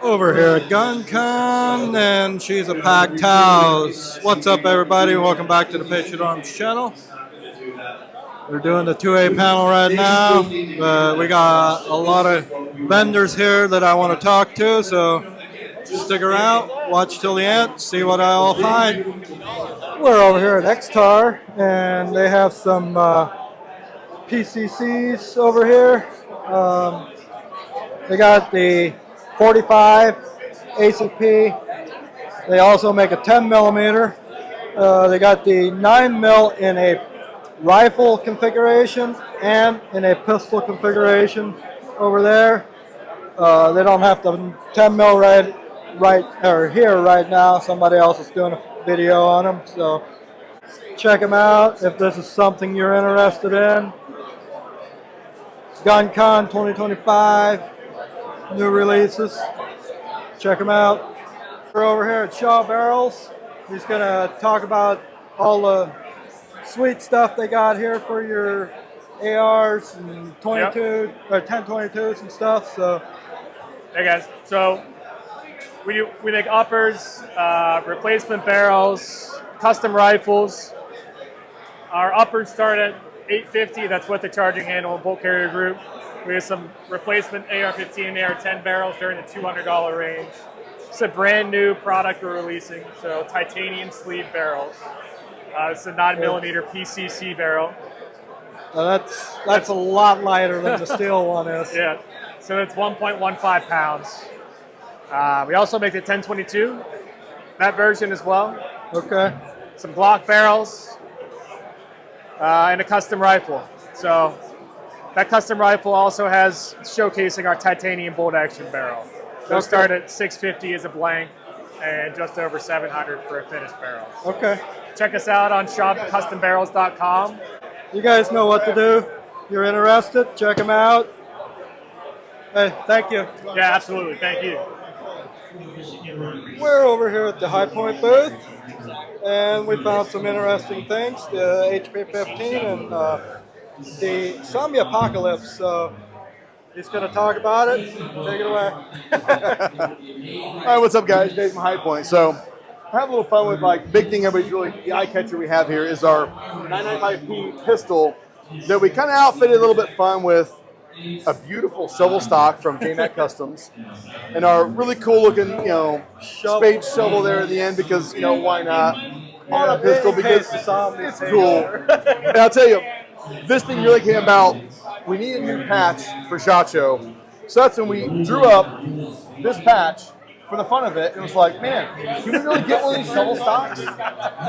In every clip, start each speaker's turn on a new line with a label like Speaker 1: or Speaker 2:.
Speaker 1: Over here at GunCon, and she's a packed house. What's up, everybody? Welcome back to the Patriot Arms channel. We're doing the 2A panel right now. We got a lot of vendors here that I want to talk to, so stick around, watch till the end, see what I'll find. We're over here at XTAR, and they have some PCCs over here. They got the 45 ACP. They also make a 10 millimeter. They got the 9 mil in a rifle configuration and in a pistol configuration over there. They don't have the 10 mil right here right now. Somebody else is doing a video on them, so check them out if this is something you're interested in. GunCon 2025, new releases. Check them out. We're over here at Shaw Barrels. He's going to talk about all the sweet stuff they got here for your ARs and 22 or 1022s and stuff. So,
Speaker 2: hey guys, so we make uppers, replacement barrels, custom rifles. Our uppers start at $850. That's what the charging handle and bolt carrier group. We have some replacement AR-15 and AR-10 barrels. They're in the $200 range. It's a brand new product we're releasing. So titanium sleeve barrels. It's a 9 millimeter PCC barrel.
Speaker 1: That's a lot lighter than the steel one is.
Speaker 2: Yeah. So it's 1.15 pounds. We also make the 1022, that version as well.
Speaker 1: Okay.
Speaker 2: Some Glock barrels, and a custom rifle. So that custom rifle also has showcasing our titanium bolt action barrel. Those start at $650 as a blank and just over $700 for a finished barrel.
Speaker 1: Okay.
Speaker 2: Check us out on shopcustombarrels.com.
Speaker 1: You guys know what to do. You're interested, check them out. Hey, thank you.
Speaker 2: Yeah, absolutely. Thank you.
Speaker 1: We're over here at the High Point booth, and we found some interesting things, the HP-15 and the Zombie Apocalypse. So he's going to talk about it. Take it away.
Speaker 3: All right, what's up, guys? Dave from High Point. So I have a little fun with, like, big thing everybody's really, the eye catcher we have here is our 995P pistol that we kind of outfitted a little bit fun with a beautiful shovel stock from JMac Customs, and our really cool looking, spade shovel there at the end because, why not? On a pistol because it's cool. And I'll tell you, this thing really came about. We needed a new patch for SHOT Show, so that's when we drew up this patch for the fun of it. And it was like, man, can we really get one of these shovel stocks?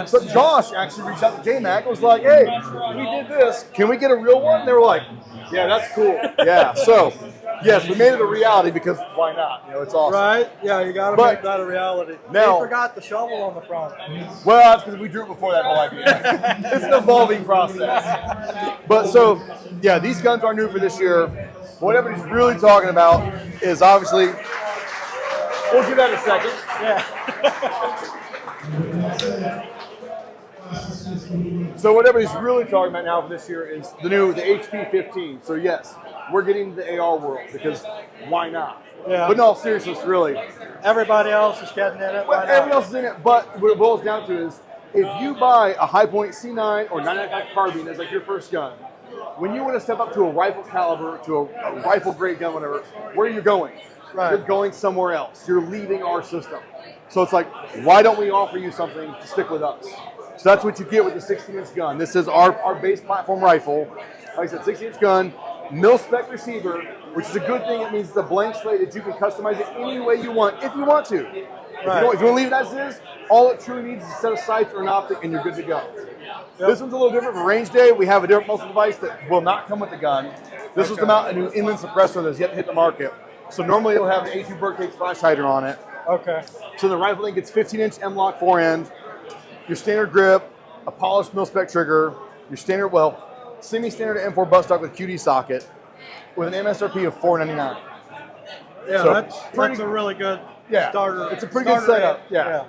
Speaker 3: So Josh actually reached out to JMac and was like, hey, we did this. Can we get a real one? And they were like, yeah, that's cool. Yeah, so, yes, we made it a reality because why not? It's awesome.
Speaker 1: Right? Yeah, you got to make that a reality.
Speaker 3: Now,
Speaker 1: they forgot the shovel on the front.
Speaker 3: Well, that's because we drew it before that whole idea. It's an evolving process. But so, yeah, these guns are new for this year. What everybody's really talking about is obviously, we'll do that in a second. Yeah. So what everybody's really talking about now for this year is the HP-15. So yes, we're getting the AR world because why not?
Speaker 1: Yeah.
Speaker 3: But in all seriousness, really,
Speaker 1: everybody else is getting in it.
Speaker 3: Well, everybody else is in it. But what it boils down to is if you buy a High Point C9 or 995 carbine as like your first gun, when you want to step up to a rifle caliber, to a rifle grade gun, whatever, where are you going?
Speaker 1: Right.
Speaker 3: You're going somewhere else. You're leaving our system. So it's like, why don't we offer you something to stick with us? So that's what you get with the 16-inch gun. This is our base platform rifle. Like I said, 16-inch gun, mil-spec receiver, which is a good thing. It means it's a blank slate that you can customize it any way you want, if you want to. Right. If you want to leave it as is, all it truly needs is a set of sights or an optic, and you're good to go. Yep. This one's a little different for range day. We have a different muzzle device that will not come with the gun. This was a new inland suppressor that's yet to hit the market. So normally it'll have an A2 Birdcage flash hider on it.
Speaker 1: Okay.
Speaker 3: So the rifle thing gets 15-inch M-Lock forend, your standard grip, a polished mil-spec trigger, your standard, semi-standard M4 buttstock with QD socket, with an MSRP of $499.
Speaker 1: Yeah, so that's a really good starter.
Speaker 3: It's a pretty good setup. Yeah.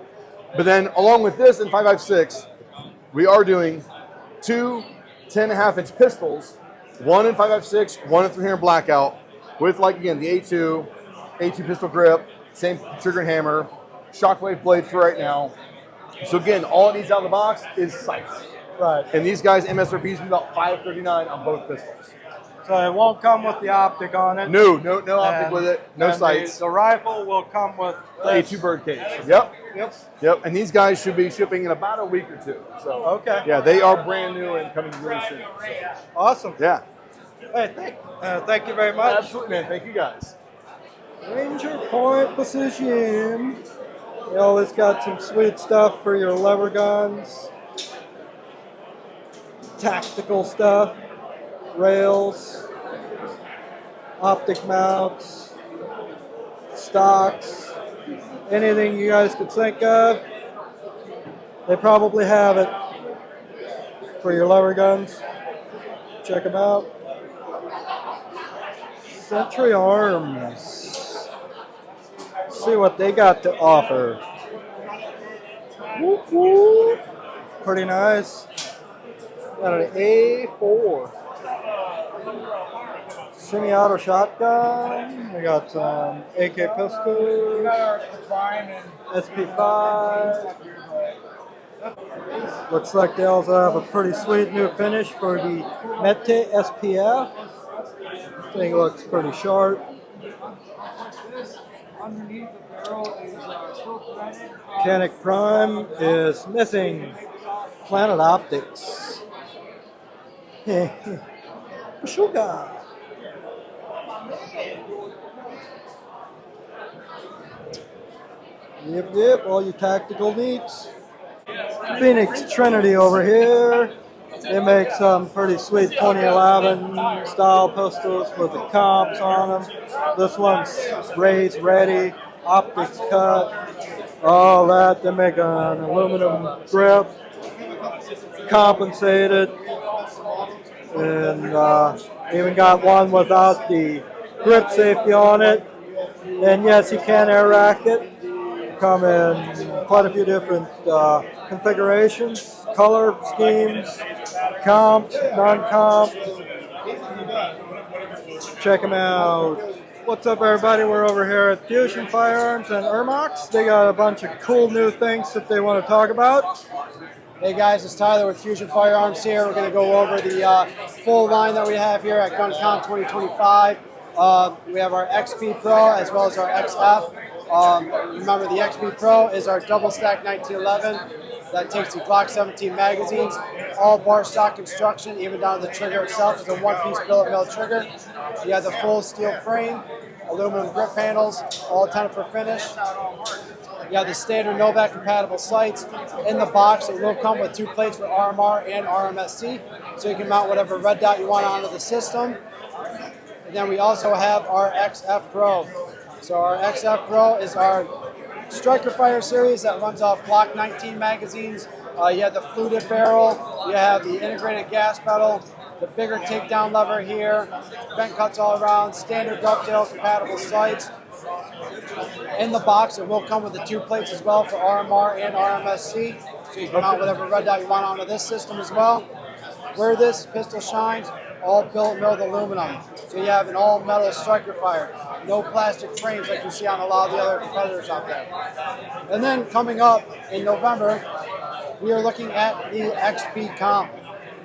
Speaker 3: But then along with this in 5.56, we are doing two 10.5-inch pistols, one in 5.56, one in 300 blackout, with, like, again, the A2, A2 pistol grip, same trigger and hammer, shockwave blade for right now. So again, all it needs out of the box is sights.
Speaker 1: Right.
Speaker 3: And these guys MSRP is about $539 on both pistols.
Speaker 1: So it won't come with the optic on it.
Speaker 3: No optic with it, no sights.
Speaker 1: The rifle will come with this.
Speaker 3: A2 bird cage. Yep. And these guys should be shipping in about a week or two. So
Speaker 1: okay.
Speaker 3: Yeah, they are brand new and coming really soon.
Speaker 1: Awesome.
Speaker 3: Yeah.
Speaker 1: Hey, thank you very much.
Speaker 3: Absolutely, man. Thank you guys.
Speaker 1: Ranger point position. They always got some sweet stuff for your lever guns. Tactical stuff. Rails. Optic mounts. Stocks. Anything you guys could think of. They probably have it for your lever guns. Check them out. Century Arms. See what they got to offer. Whoop, whoop. Pretty nice. Got an A4. Semi-auto shotgun. We got some AK pistols. SP5. Looks like they also have a pretty sweet new finish for the Mete SPF. Thing looks pretty sharp. Mechanic Prime is missing Planet Optics. Sugar. Yep, all your tactical needs. Phoenix Trinity over here. They make some pretty sweet 2011 style pistols with the comps on them. This one's raised ready, optics cut, all that. They make an aluminum grip, compensated, and even got one without the grip safety on it. And yes, you can air rack it. Come in quite a few different configurations, color schemes, comped, non-comped. Check them out. What's up, everybody? We're over here at Fusion Firearms and Ermox. They got a bunch of cool new things that they want to talk about.
Speaker 4: Hey guys, it's Tyler with Fusion Firearms here. We're going to go over the full line that we have here at GunCon 2025. We have our XP Pro as well as our XF. Remember, the XP Pro is our double stack 1911 that takes the Glock 17 magazines, all bar stock construction, even down to the trigger itself. It's a one-piece billet mill trigger. You have the full steel frame, aluminum grip panels, all tinted for finish. You have the standard Novak compatible sights. In the box, it will come with 2 plates for RMR and RMSC, so you can mount whatever red dot you want onto the system. And then we also have our XF Pro. So our XF Pro is our striker fire series that runs off Glock 19 magazines. You have the fluted barrel, you have the integrated gas pedal, the bigger takedown lever here, vent cuts all around, standard dovetail compatible sights. In the box, it will come with the 2 plates as well for RMR and RMSC, so you can mount whatever red dot you want onto this system as well. Where this pistol shines, all billet milled aluminum. So you have an all metal striker fire, no plastic frames like you see on a lot of the other competitors out there. And then coming up in November, we are looking at the XP Comp.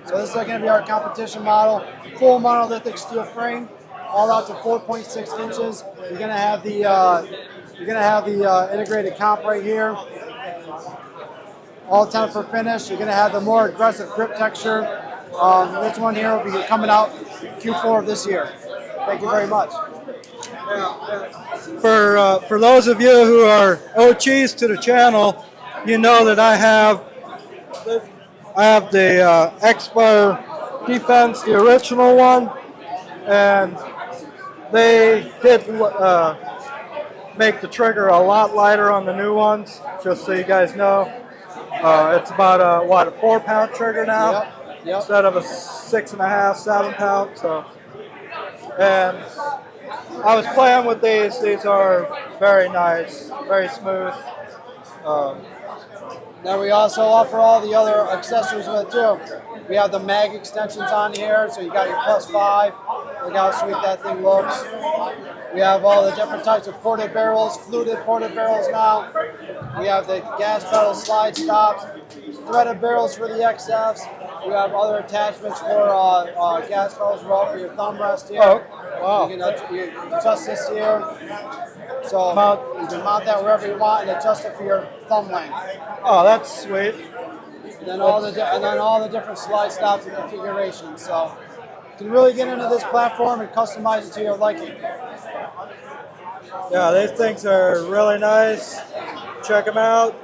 Speaker 4: So this is going to be our competition model, full monolithic steel frame, all out to 4.6 inches. You're going to have the integrated comp right here, all tinted for finish. You're going to have the more aggressive grip texture. This one here will be coming out Q4 of this year. Thank you very much.
Speaker 1: For those of you who are OGs to the channel, you know that I have the X-Fire Defense, the original one, and they did make the trigger a lot lighter on the new ones, just so you guys know. It's about a 4-pound trigger now. Yep. Instead of a 6.5, 7 pound. So, and I was playing with these. These are very nice, very smooth.
Speaker 4: Then we also offer all the other accessories with it too. We have the mag extensions on here, so you got your +5. Look how sweet that thing looks. We have all the different types of ported barrels, fluted ported barrels now. We have the gas pedal slide stops, threaded barrels for the XFs. We have other attachments for gas pedals as well for your thumb rest here.
Speaker 1: Oh, wow.
Speaker 4: You can adjust this here. So you can mount that wherever you want and adjust it for your thumb length.
Speaker 1: Oh, that's sweet.
Speaker 4: And then all the different slide stops and configurations. So you can really get into this platform and customize it to your liking.
Speaker 1: Yeah, these things are really nice. Check them out.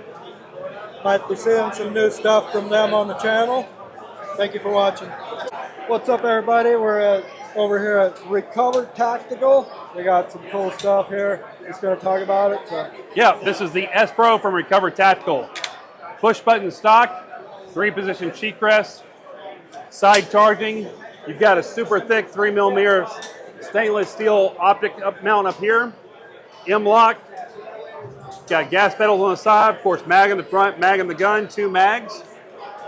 Speaker 1: Might be seeing some new stuff from them on the channel. Thank you for watching. What's up, everybody? We're over here at Recover Tactical. We got some cool stuff here. Just going to talk about it. So.
Speaker 5: Yeah, this is the S Pro from Recover Tactical. Push button stock, 3-position cheek rest, side charging. You've got a super thick 3mm stainless steel optic mount up here. M-lock. Got gas pedals on the side, of course, mag in the front, mag in the gun, 2 mags.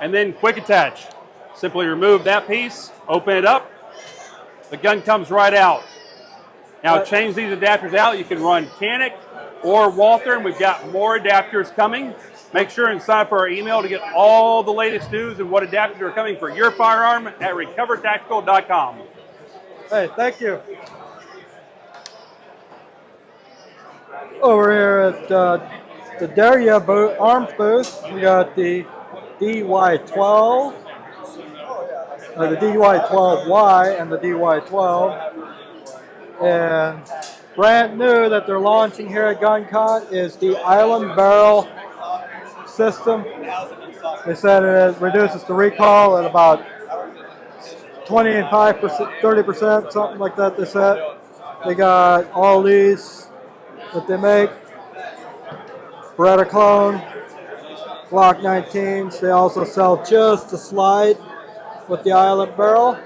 Speaker 5: And then quick attach. Simply remove that piece, open it up. The gun comes right out. Now change these adapters out. You can run Canic or Walther, and we've got more adapters coming. Make sure and sign up for our email to get all the latest news and what adapters are coming for your firearm at recovertactical.com.
Speaker 1: Hey, thank you. Over here at the Daria Arms booth, we got the DY12, or the DY12Y and the DY12. And brand new that they're launching here at GunCon is the Island Barrel system. They said it reduces the recoil at about 25%, 30%, something like that. They said they got all these that they make. Beretta clone, Glock 19s. They also sell just a slide with the Island Barrel.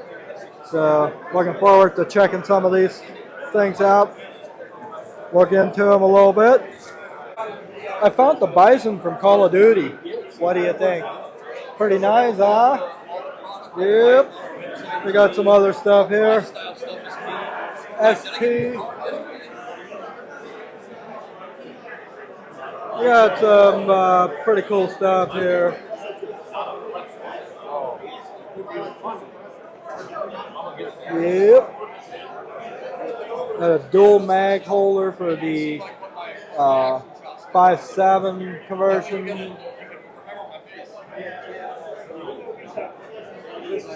Speaker 1: So looking forward to checking some of these things out. Look into them a little bit. I found the Bison from Call of Duty. What do you think? Pretty nice, huh? Yep. We got some other stuff here. SP. We got some pretty cool stuff here. Yep. Got a dual mag holder for the 5.7 conversion.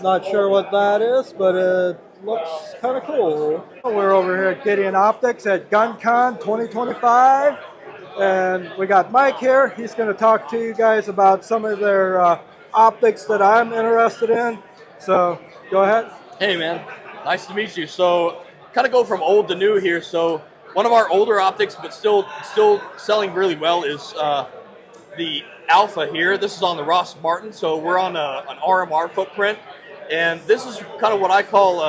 Speaker 1: Not sure what that is, but it looks kind of cool. We're over here at Gideon Optics at GunCon 2025, and we got Mike here. He's going to talk to you guys about some of their optics that I'm interested in. So go ahead.
Speaker 6: Hey man, nice to meet you. So kind of go from old to new here. So one of our older optics, but still selling really well, is the Alpha here. This is on the Ross Martin, so we're on an RMR footprint, and this is kind of what I call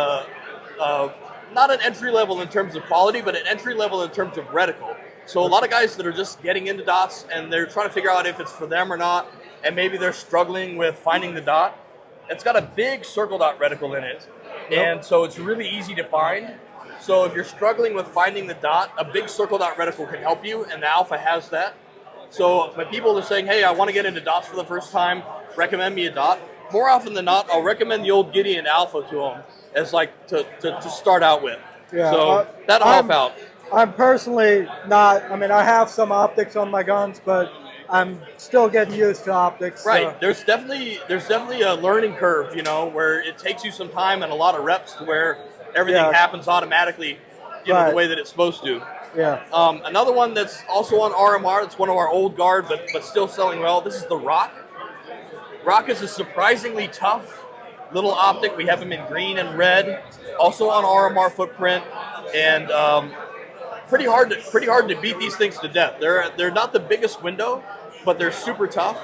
Speaker 6: not an entry level in terms of quality, but an entry level in terms of reticle. So a lot of guys that are just getting into dots and they're trying to figure out if it's for them or not, and maybe they're struggling with finding the dot. It's got a big circle dot reticle in it, and so it's really easy to find. So if you're struggling with finding the dot, a big circle dot reticle can help you, and the Alpha has that. So when people are saying, hey, I want to get into dots for the first time, recommend me a dot. More often than not, I'll recommend the old Gideon Alpha to them as like to start out with.
Speaker 1: Yeah,
Speaker 6: so that'll help out.
Speaker 1: I'm personally not, I mean, I have some optics on my guns, but I'm still getting used to optics.
Speaker 6: Right.
Speaker 1: So.
Speaker 6: There's definitely a learning curve, you know, where it takes you some time and a lot of reps to where everything happens automatically, you know, the way that it's supposed to.
Speaker 1: Yeah.
Speaker 6: Another one that's also on RMR, that's one of our old guard, but still selling well. This is the Rock. Rock is a surprisingly tough little optic. We have them in green and red, also on RMR footprint, and pretty hard to beat these things to death. They're not the biggest window, but they're super tough,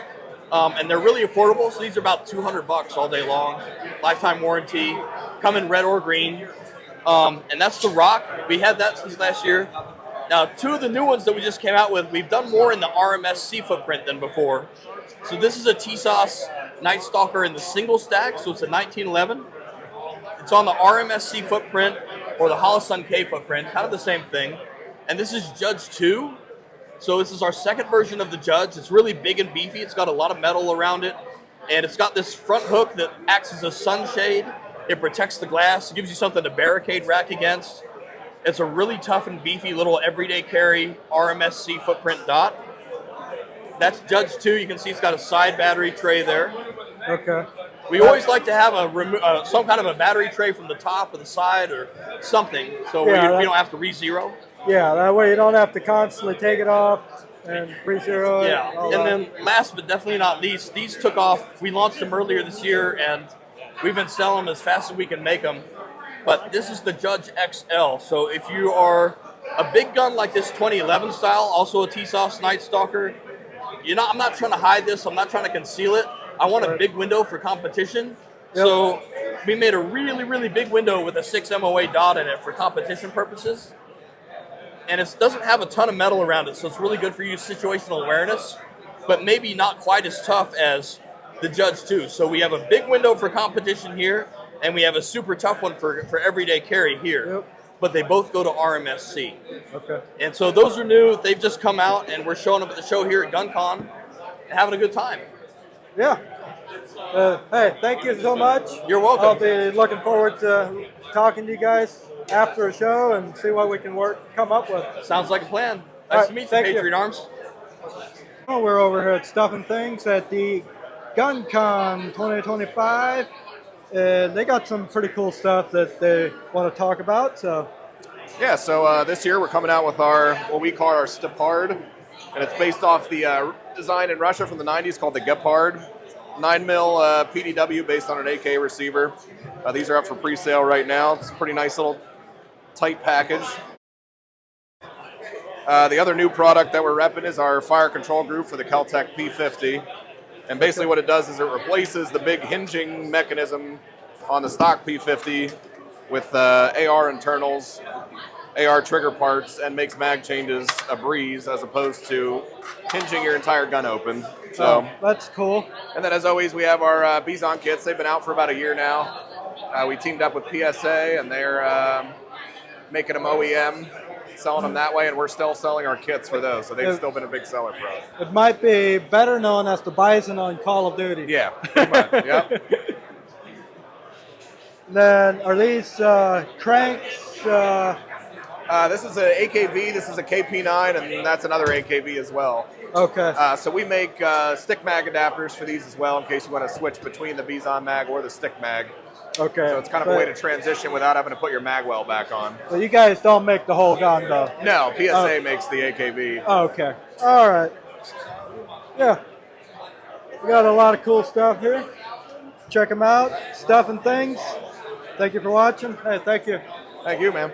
Speaker 6: and they're really affordable. So these are about $200 all day long, lifetime warranty, come in red or green, and that's the Rock. We had that since last year. Now, two of the new ones that we just came out with, we've done more in the RMSC footprint than before. So this is a TSOS Night Stalker in the single stack, so it's a 1911. It's on the RMSC footprint. or the Holosun K footprint, kind of the same thing. And this is Judge 2. So this is our second version of the Judge. It's really big and beefy. It's got a lot of metal around it. And it's got this front hook that acts as a sunshade. It protects the glass. It gives you something to barricade rack against. It's a really tough and beefy little everyday carry RMSC footprint dot. That's Judge 2. You can see it's got a side battery tray there.
Speaker 1: Okay.
Speaker 6: We always like to have some kind of a battery tray from the top or the side or something, so we don't have to re-zero.
Speaker 1: Yeah, that way you don't have to constantly take it off and re-zero it.
Speaker 6: Yeah, and then last but definitely not least, these took off. We launched them earlier this year, and we've been selling them as fast as we can make them. But this is the Judge XL. So if you are a big gun like this 2011 style, also a T-Sauce Night Stalker, I'm not trying to hide this. I'm not trying to conceal it. I want a big window for competition. Yep. So we made a really, really big window with a 6 MOA dot in it for competition purposes. And it doesn't have a ton of metal around it, so it's really good for you situational awareness, but maybe not quite as tough as the Judge 2. So we have a big window for competition here, and we have a super tough one for everyday carry here. Yep. But they both go to RMSC.
Speaker 1: Okay.
Speaker 6: And so those are new. They've just come out, and we're showing them at the show here at GunCon and having a good time.
Speaker 1: Yeah. Hey, thank you so much.
Speaker 6: You're welcome.
Speaker 1: I'll be looking forward to talking to you guys after a show and see what we can come up with.
Speaker 6: Sounds like a plan. Nice to meet you, Patriot Arms.
Speaker 1: Well, we're over here at Stuff and Things at the GunCon 2025. And they got some pretty cool stuff that they want to talk about. So,
Speaker 3: yeah. So this year we're coming out with what we call our Stepard, and it's based off the design in Russia from the 90s called the Gepard. 9mm PDW based on an AK receiver. These are up for pre-sale right now. It's a pretty nice little tight package. The other new product that we're repping is our fire control group for the Kel-Tec P50. And basically what it does is it replaces the big hinging mechanism on the stock P50 with AR internals, AR trigger parts, and makes mag changes a breeze as opposed to hinging your entire gun open. So
Speaker 1: that's cool.
Speaker 3: And then as always, we have our Bison kits. They've been out for about a year now. We teamed up with PSA, and they're making them OEM, selling them that way, and we're still selling our kits for those. So they've still been a big seller for us.
Speaker 1: It might be better known as the Bison on Call of Duty.
Speaker 3: Yeah, pretty much. Yep.
Speaker 1: Then are these cranks?
Speaker 3: This is an AKV, this is a KP9, and that's another AKV as well.
Speaker 1: Okay.
Speaker 3: So we make stick mag adapters for these as well in case you want to switch between the Bison mag or the stick mag.
Speaker 1: Okay.
Speaker 3: So it's kind of a way to transition without having to put your mag well back on.
Speaker 1: So you guys don't make the whole gun though?
Speaker 3: No, PSA makes the AKV.
Speaker 1: Okay. All right. Yeah. We got a lot of cool stuff here. Check them out. Stuff and Things. Thank you for watching. Hey, thank you.
Speaker 3: Thank you, man.